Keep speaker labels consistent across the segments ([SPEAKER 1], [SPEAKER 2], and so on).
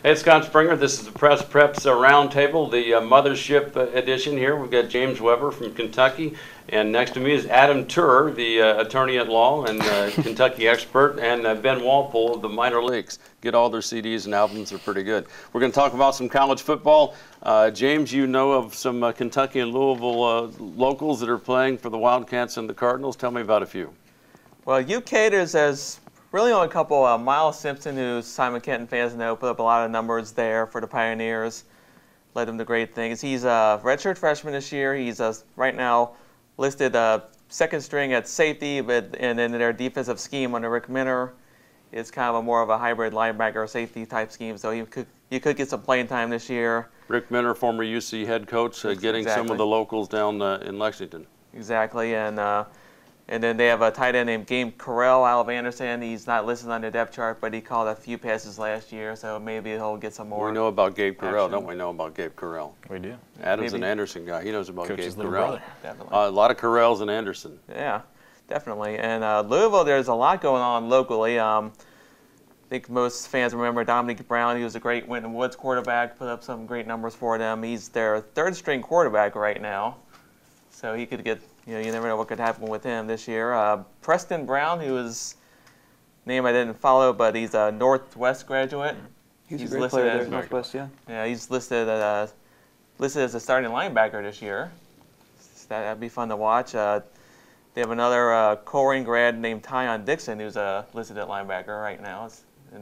[SPEAKER 1] Hey, it's Scott Springer. This is the Press Preps Roundtable, the mothership edition here. We've got James Weber from Kentucky, and next to me is Adam Turer, the attorney at law and Kentucky expert, and Ben Walpole of the minor leagues. Get all their CDs and albums. They're pretty good. We're going to talk about some college football. James, you know of some Kentucky and Louisville locals that are playing for the Wildcats and the Cardinals. Tell me about a few.
[SPEAKER 2] Well, UK, there's really only a couple. Miles Simpson, who Simon Kenton fans know, put up a lot of numbers there for the Pioneers, led them to great things. He's a redshirt freshman this year. He's right now listed second string at safety, and in their defensive scheme under Rick Minner, it's kind of more of a hybrid linebacker safety type scheme. So you could get some playing time this year.
[SPEAKER 1] Rick Minner, former UC head coach, getting some of the locals down in Lexington.
[SPEAKER 2] Exactly, and then they have a tight end named Gabe Carell out of Anderson. He's not listed on the depth chart, but he caught a few passes last year, so maybe he'll get some more.
[SPEAKER 1] We know about Gabe Carell, don't we know about Gabe Carell?
[SPEAKER 3] We do.
[SPEAKER 1] Adam's an Anderson guy. He knows about
[SPEAKER 3] Coach's
[SPEAKER 1] Gabe
[SPEAKER 3] little
[SPEAKER 1] Carell.
[SPEAKER 3] brother.
[SPEAKER 2] Definitely.
[SPEAKER 1] A lot of Carells in Anderson.
[SPEAKER 2] Yeah, definitely. And Louisville, there's a lot going on locally. I think most fans remember Dominique Brown. He was a great Winton Woods quarterback, put up some great numbers for them. He's their third-string quarterback right now, so he could get, you never know what could happen with him this year. Preston Brown, who is name I didn't follow, but he's a Northwest graduate.
[SPEAKER 4] He's a great player there at Northwest, yeah.
[SPEAKER 2] Yeah, he's listed as a starting linebacker this year. So that'd be fun to watch. They have another Coleraine grad named Tyon Dixon, who's listed at linebacker right now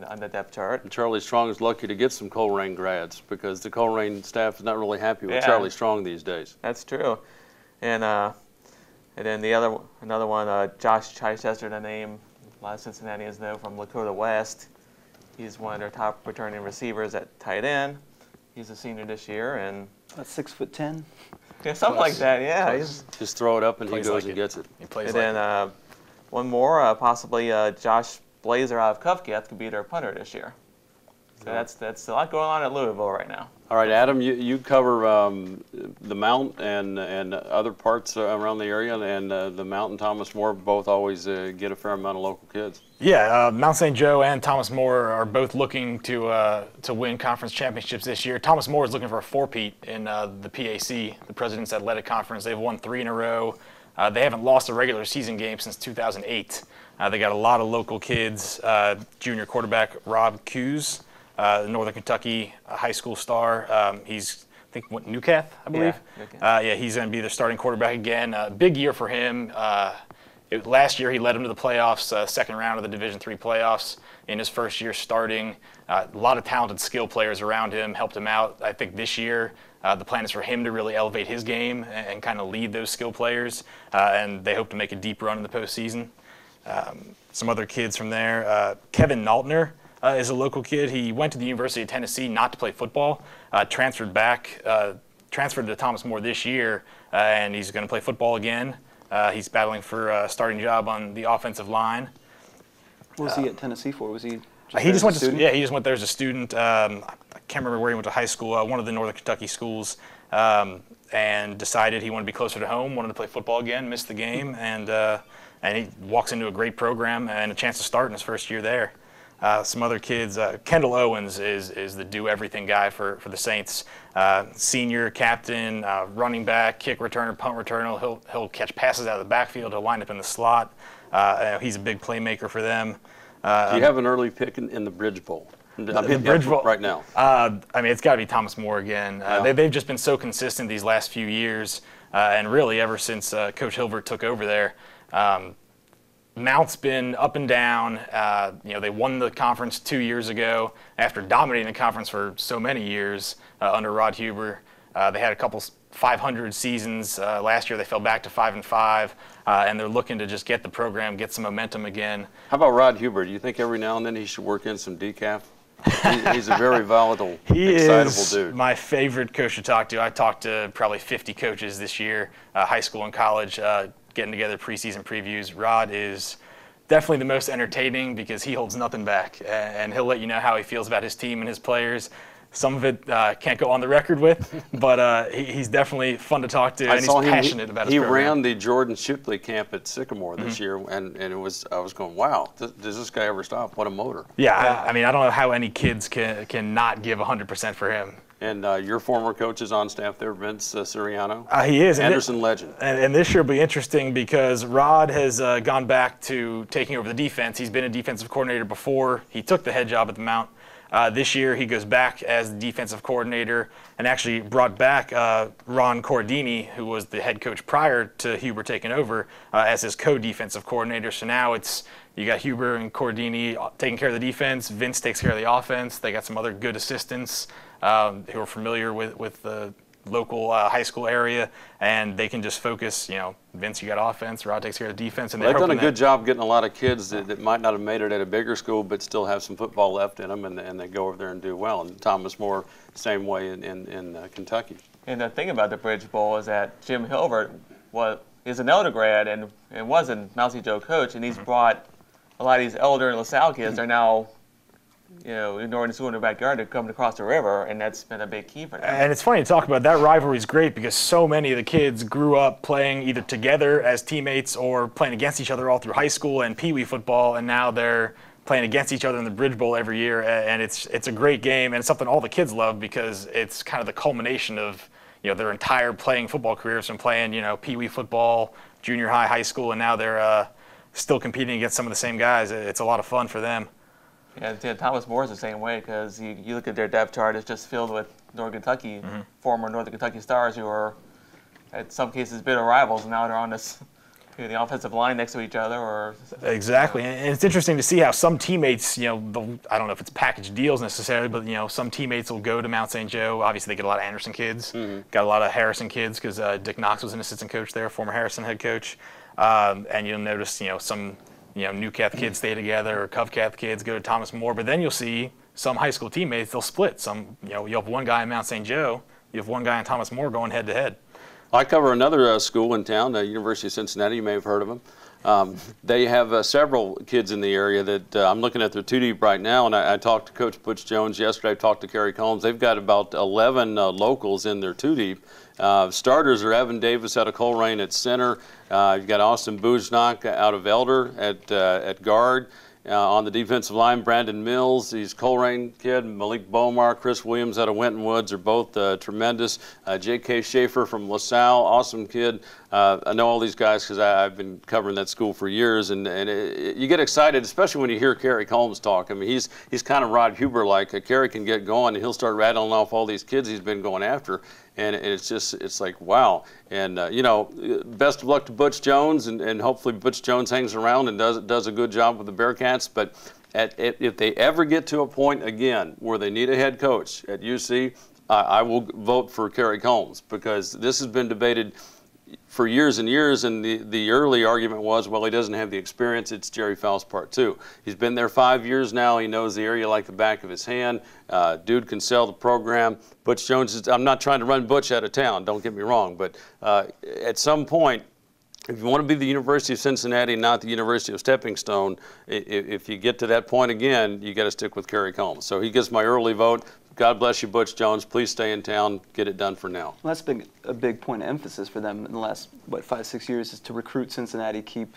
[SPEAKER 2] on the depth chart.
[SPEAKER 1] And Charlie Strong is lucky to get some Coleraine grads because the Coleraine staff is not really happy with
[SPEAKER 2] Yeah.
[SPEAKER 1] Charlie Strong these days.
[SPEAKER 2] That's true. And then another one, Josh Chichester, the name a lot of Cincinnatians know from Lakota West. He's one of their top returning receivers at tight end. He's a senior this year, and
[SPEAKER 4] That's 6'10".
[SPEAKER 2] yeah, something like that. Yeah,
[SPEAKER 1] Just throw it up and he
[SPEAKER 3] Plays
[SPEAKER 1] goes
[SPEAKER 3] like
[SPEAKER 1] and gets it.
[SPEAKER 3] He plays
[SPEAKER 2] and
[SPEAKER 3] like
[SPEAKER 2] then one more, possibly Josh Blazer out of Cufcate could be their punter this year. So that's a lot going on at Louisville right now.
[SPEAKER 1] All right, Adam, you cover the Mount and other parts around the area, and the Mount and Thomas More both always get a fair amount of local kids.
[SPEAKER 3] Yeah, Mount St. Joe and Thomas More are both looking to win conference championships this year. Thomas More is looking for a four-peat in the PAC, the President's Athletic Conference. They've won 3 in a row. They haven't lost a regular season game since 2008. They got a lot of local kids. Junior quarterback Rob Hughes, Northern Kentucky high school star. He's, I think, Newcath, I believe. Yeah, he's going to be their starting quarterback again. Big year for him. Last year, he led them to the playoffs, second round of the Division III playoffs in his first year starting. A lot of talented skill players around him helped him out. I think this year, the plan is for him to really elevate his game and kind of lead those skill players, and they hope to make a deep run in the postseason. Some other kids from there. Kevin Naltner is a local kid. He went to the University of Tennessee not to play football, transferred to Thomas More this year, and he's going to play football again. He's battling for a starting job on the offensive line.
[SPEAKER 4] What was he at Tennessee for? Was he just
[SPEAKER 3] He just went
[SPEAKER 4] student?
[SPEAKER 3] he just went there as a student. I can't remember where he went to high school, one of the Northern Kentucky schools, and decided he wanted to be closer to home, wanted to play football again, missed the game, and he walks into a great program and a chance to start in his first year there. Some other kids, Kendall Owens is the do-everything guy for the Saints. Senior captain, running back, kick returner, punt returner. He'll catch passes out of the backfield. He'll line up in the slot. He's a big playmaker for them.
[SPEAKER 1] Do you have an early pick in the Bridge Bowl?
[SPEAKER 3] The Bridge Bowl
[SPEAKER 1] right now.
[SPEAKER 3] I mean, it's got to be Thomas More again. They've just been so consistent these last few years, and really ever since Coach Hilbert took over there. Mount's been up and down. They won the conference 2 years ago after dominating the conference for so many years under Rod Huber. They had a couple 500 seasons. Last year they fell back to 5-5, and they're looking to just get the program, get some momentum again.
[SPEAKER 1] How about Rod Huber? Do you think every now and then he should work in some decaf? He's a very volatile, excitable dude.
[SPEAKER 3] He is my favorite coach to talk to. I talked to probably 50 coaches this year, high school and college, getting together preseason previews. Rod is definitely the most entertaining because he holds nothing back, and he'll let you know how he feels about his team and his players. Some of it can't go on the record with, but he's definitely fun to talk to, and he's passionate about his program.
[SPEAKER 1] He ran the Jordan Shipley camp at Sycamore this year, and I was going, wow, does this guy ever stop? What a motor.
[SPEAKER 3] Yeah, I mean, I don't know how any kids can not give 100% for him.
[SPEAKER 1] And your former coach is on staff there, Vince Siriano.
[SPEAKER 3] He is.
[SPEAKER 1] Anderson legend.
[SPEAKER 3] And this year will be interesting because Rod has gone back to taking over the defense. He's been a defensive coordinator before. He took the head job at the Mount. This year he goes back as the defensive coordinator and actually brought back Ron Cordini, who was the head coach prior to Huber taking over, as his co-defensive coordinator. So now you got Huber and Cordini taking care of the defense. Vince takes care of the offense. They got some other good assistants who are familiar with the local high school area, and they can just focus. Vince, you got offense, Rod takes care of the defense. And
[SPEAKER 1] they've done a good job getting a lot of kids that might not have made it at a bigger school but still have some football left in them, and they go over there and do well. And Thomas More, same way in Kentucky.
[SPEAKER 2] And the thing about the Bridge Bowl is that Jim Hilbert is an Elder grad and was a Mousy Joe coach, and he's brought a lot of these Elder and LaSalle kids. They're now ignoring the school in their backyard to come across the river, and that's been a big key for them.
[SPEAKER 3] And it's funny to talk about. That rivalry is great because so many of the kids grew up playing either together as teammates or playing against each other all through high school and Pee Wee football, and now they're playing against each other in the Bridge Bowl every year, and it's a great game, and it's something all the kids love because it's kind of the culmination of their entire playing football careers from playing Pee Wee football, junior high, high school, and now they're still competing against some of the same guys. It's a lot of fun for them.
[SPEAKER 2] Yeah, Thomas More is the same way because you look at their depth chart, it's just filled with Northern Kentucky, former Northern Kentucky stars who are, in some cases, bitter rivals, and now they're on the offensive line next to each other.
[SPEAKER 3] Exactly, and it's interesting to see how some teammates, I don't know if it's package deals necessarily, but some teammates will go to Mount St. Joe. Obviously, they get a lot of Anderson kids, got a lot of Harrison kids because Dick Knox was an assistant coach there, former Harrison head coach, and you'll notice, some New Cath kids stay together, or Cov Cath kids go to Thomas More. But then you'll see some high school teammates, they'll split. You'll have one guy in Mount St. Joe, you have one guy in Thomas More going head to head.
[SPEAKER 1] I cover another school in town, the University of Cincinnati. You may have heard of them. They have several kids in the area that I'm looking at their two deep right now, and I talked to Coach Butch Jones yesterday. I talked to Kerry Combs. They've got about 11 locals in their two deep. Starters are Evan Davis out of Coleraine at center. You've got Austin Bujnak out of Elder at guard. On the defensive line, Brandon Mills, he's Coleraine kid. Malik Bomar, Chris Williams out of Winton Woods are both tremendous. J.K. Schaefer from LaSalle, awesome kid. I know all these guys because I've been covering that school for years, and you get excited, especially when you hear Kerry Combs talk. I mean, he's kind of Rod Huber-like. Kerry can get going, and he'll start rattling off all these kids he's been going after. And it's like, wow. And, best of luck to Butch Jones, and hopefully Butch Jones hangs around and does a good job with the Bearcats. But if they ever get to a point again where they need a head coach at UC, I will vote for Kerry Combs because this has been debated for years and years, and the early argument was, well, he doesn't have the experience. It's Jerry Faust Part 2. He's been there 5 years now. He knows the area like the back of his hand. Dude can sell the program. Butch Jones, I'm not trying to run Butch out of town, don't get me wrong, but at some point, if you want to be the University of Cincinnati, not the University of Stepping Stone, if you get to that point again, you got to stick with Kerry Combs. So he gets my early vote. God bless you, Butch Jones. Please stay in town. Get it done for now.
[SPEAKER 4] Well, that's been a big point of emphasis for them in the last, 5-6 years, is to recruit Cincinnati, keep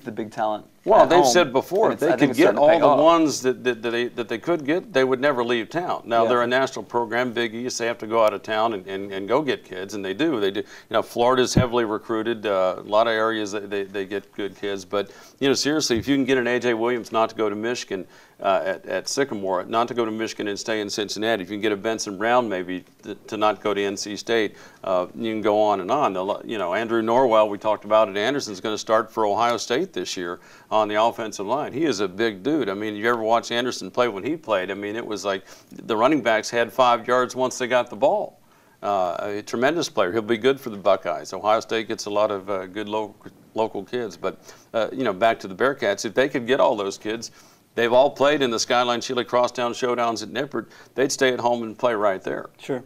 [SPEAKER 4] the big talent.
[SPEAKER 1] Well, they've said before, if they could get all the ones that they could get, they would never leave town. Now, they're a national program, Big East. They have to go out of town and go get kids, and they do. They do. Florida's heavily recruited. A lot of areas they get good kids. But, seriously, if you can get an A.J. Williams not to go to Michigan at Sycamore, not to go to Michigan and stay in Cincinnati, if you can get a Benson Brown maybe to not go to NC State, you can go on and on. Andrew Norwell, we talked about it, Anderson's going to start for Ohio State this year on the offensive line. He is a big dude. I mean, you ever watch Anderson play when he played? I mean, it was like the running backs had 5 yards once they got the ball. A tremendous player. He'll be good for the Buckeyes. Ohio State gets a lot of good local kids. But, back to the Bearcats, if they could get all those kids, they've all played in the Skyline Chili Crosstown Showdowns at Nippert. They'd stay at home and play right there.
[SPEAKER 4] Sure.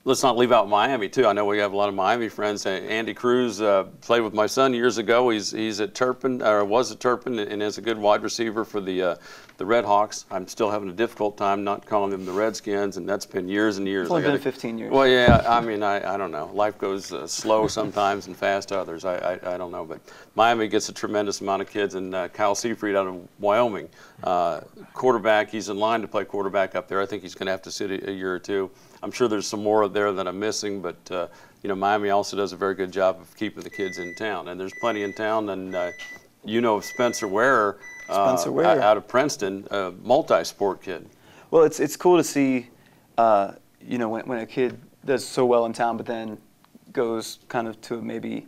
[SPEAKER 1] Let's not leave out Miami, too. I know we have a lot of Miami friends. Andy Cruz played with my son years ago. He's at Turpin, or was at Turpin, and is a good wide receiver for the the Red Hawks. I'm still having a difficult time not calling them the Redskins, and that's been years and years.
[SPEAKER 4] It's only been 15 years.
[SPEAKER 1] Well, yeah, I mean, I don't know. Life goes slow sometimes and fast others. I don't know. But Miami gets a tremendous amount of kids, and Kyle Seafried out of Wyoming, quarterback. He's in line to play quarterback up there. I think he's going to have to sit a year or two. I'm sure there's some more there that I'm missing, but you know, Miami also does a very good job of keeping the kids in town, and there's plenty in town. And you know, Spencer Ware. Out of Princeton, a multi-sport kid.
[SPEAKER 4] Well, it's cool to see, you know, when a kid does so well in town, but then goes kind of to maybe,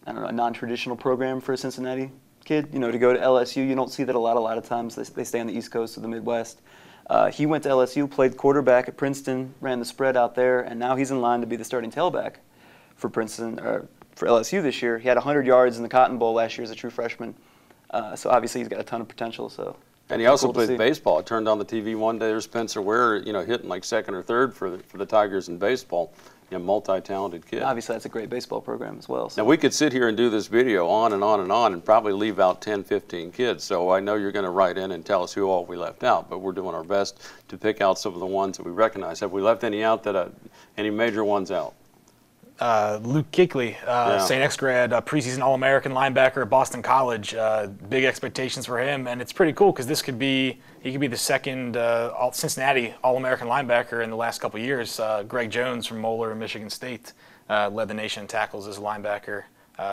[SPEAKER 4] I don't know, a non-traditional program for a Cincinnati kid. You know, to go to LSU, you don't see that a lot of times. They stay on the East Coast of the Midwest. He went to LSU, played quarterback at Princeton, ran the spread out there, and now he's in line to be the starting tailback for Princeton, or for LSU this year. He had 100 yards in the Cotton Bowl last year as a true freshman. So obviously he's got a ton of potential. So,
[SPEAKER 1] and he also played baseball. I turned on the TV one day. There's Spencer Ware, you know, hitting like second or third for the Tigers in baseball. You know, multi-talented kid.
[SPEAKER 4] Obviously that's a great baseball program as well. So.
[SPEAKER 1] Now we could sit here and do this video on and on and on, and probably leave out 10, 15 kids. So I know you're going to write in and tell us who all we left out, but we're doing our best to pick out some of the ones that we recognize. Have we left any out that any major ones out?
[SPEAKER 3] Luke Kuechly, St. X grad, preseason All-American linebacker at Boston College. Big expectations for him, and it's pretty cool because he could be the second Cincinnati All-American linebacker in the last couple of years. Greg Jones from Moeller and Michigan State led the nation in tackles as a linebacker.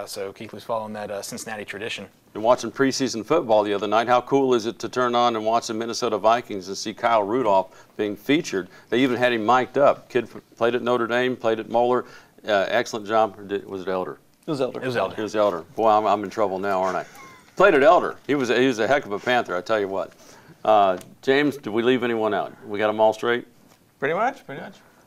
[SPEAKER 3] So Kuechly's following that Cincinnati tradition.
[SPEAKER 1] Been watching preseason football the other night. How cool is it to turn on and watch the Minnesota Vikings and see Kyle Rudolph being featured? They even had him mic'd up. Kid played at Notre Dame, played at Moeller. Excellent job. Was it Elder?
[SPEAKER 4] It was Elder.
[SPEAKER 3] It was Elder.
[SPEAKER 1] It was Elder. Boy, I'm in trouble now, aren't I? Played at Elder. He was a heck of a Panther, I tell you what. James, did we leave anyone out? We got them all straight?
[SPEAKER 2] Pretty much.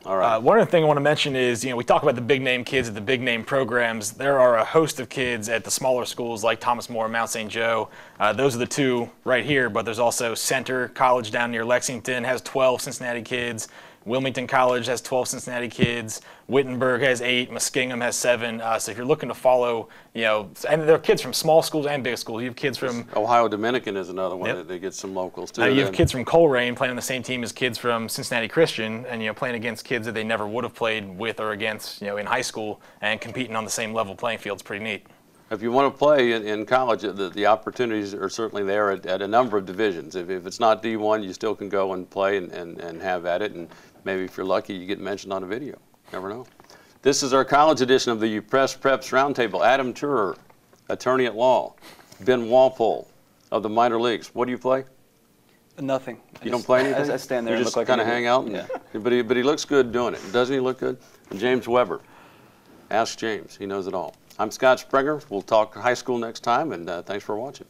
[SPEAKER 1] All right.
[SPEAKER 3] One other thing I want to mention is, you know, we talk about the big name kids at the big name programs. There are a host of kids at the smaller schools like Thomas More, Mount St. Joe. Those are the two right here, but there's also Center College down near Lexington, has 12 Cincinnati kids. Wilmington College has 12 Cincinnati kids. Wittenberg has 8. Muskingum has 7. So if you're looking to follow, you know, and there are kids from small schools and big schools. You have kids from
[SPEAKER 1] Ohio Dominican is another one
[SPEAKER 3] Yep.
[SPEAKER 1] that they get some locals too.
[SPEAKER 3] You have kids from Colerain playing on the same team as kids from Cincinnati Christian, and you know, playing against kids that they never would have played with or against, you know, in high school, and competing on the same level playing field is pretty neat.
[SPEAKER 1] If you want to play in college, the opportunities are certainly there at a number of divisions. If it's not D1, you still can go and play and have at it. And maybe if you're lucky, you get mentioned on a video. Never know. This is our college edition of the Press Preps Roundtable. Adam Turer, attorney at law. Ben Walpole of the minor leagues. What do you play?
[SPEAKER 4] Nothing.
[SPEAKER 1] You don't play anything?
[SPEAKER 4] I stand there
[SPEAKER 1] you
[SPEAKER 4] and
[SPEAKER 1] just
[SPEAKER 4] look like
[SPEAKER 1] kind of
[SPEAKER 4] an
[SPEAKER 1] hang
[SPEAKER 4] idiot.
[SPEAKER 1] out? And,
[SPEAKER 4] Yeah.
[SPEAKER 1] But he looks good doing it. Doesn't he look good? And James Weber. Ask James. He knows it all. I'm Scott Springer. We'll talk high school next time, and thanks for watching.